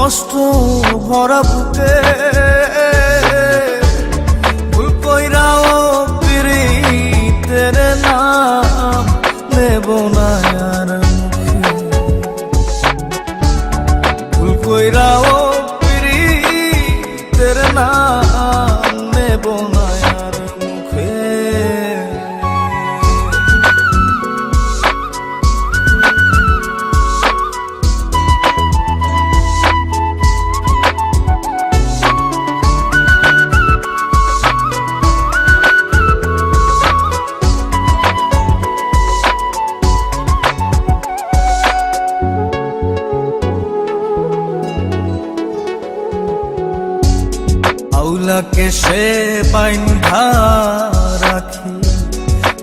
কষ্ট ভরা বুকে ভুল কইরাও পিরিতের নাম নেব না আর মুখে। ভুল কইরাও পিরিতের নাম নেব না আর মুখে। আউলাকে সে বাইন্ধা রাখি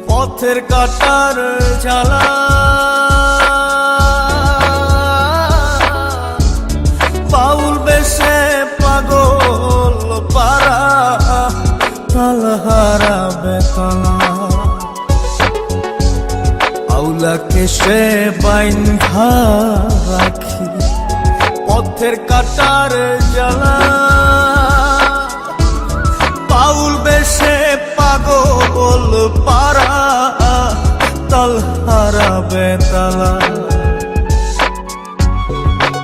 পথের কাটার জ্বালা, বাউল বেশে পাগল পারা তালহারা বেতলা। আউলাকে সে বাইন্ধা রাখি পথের কাটার জ্বালা, বাউল বেশে পাগল পারা তালহারা বেতালা।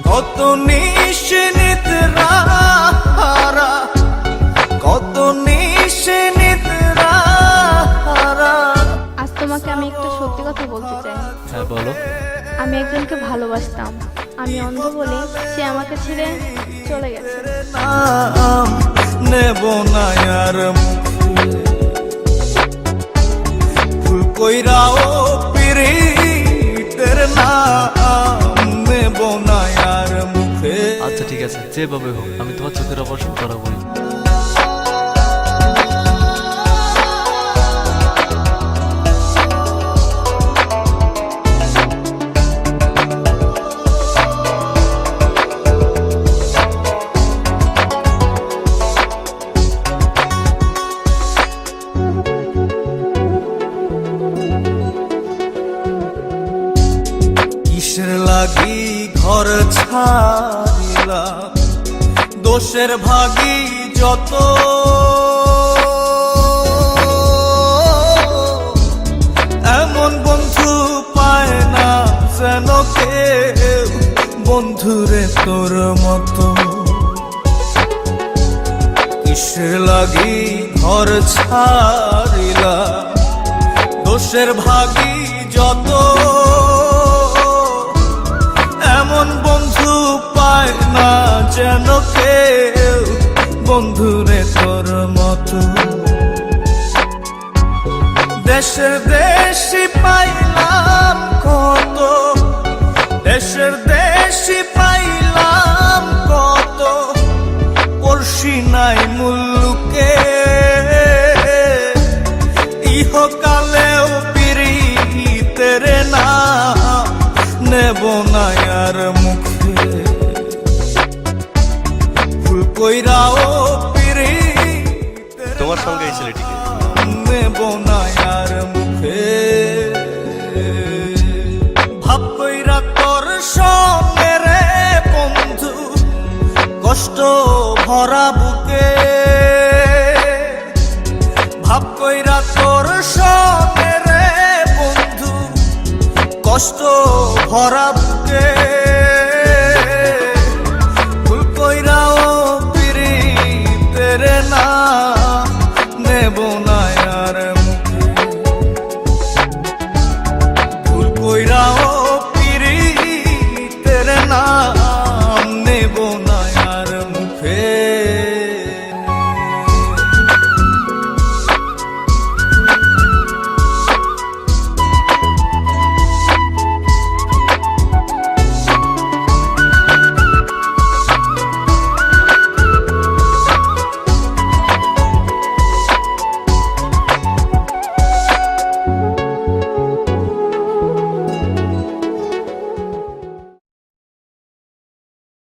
কত নিশিনিতরা কত নিশিনিতরা। আজ তোমাকে আমি একটা সত্যি কথা বলতে চাই। হ্যাঁ বলো। আমি একজনকে ভালোবাসতাম, আমি অন্ধ বলে সে আমাকে ছেড়ে চলে গেছে। নেব না আর মুখে। ভুল কইরাও পিরিতের নাম নেব না আর মুখে। আচ্ছা ঠিক আছে, যেভাবে হোক আমি তোমার চোখের অপারেশন করাবোই। কিসের লাগি ঘর ছাড়িলাম, দোষের ভাগী যত। এমন বন্ধু পায় না যেন কেউ, বন্ধুরে তোর মতো। কিসের লাগি ঘর ছাড়িলাম, দোষের ভাগী যত। এমন বন্ধু পায় না যেন কেউ, বন্ধুরে তোর মতো। দেশের দেশি পাইলাম কত, দেশের দেশি পাইলাম কত, পড়শি নাই মুল্লুকে। ইহকালেও পিরিতের নাম নেব না আর মুখে। ভুল কইরাও পিরিতের তোমার সঙ্গে এই ছেলেটিকে নেব না আর মুখে। ভাব কইরা তোর সঙ্গে রে বন্ধু, কষ্ট ভরা বুকে। ভাব কইরা তোর সঙ্গে রে বন্ধু, কষ্ট ভরা বুকে।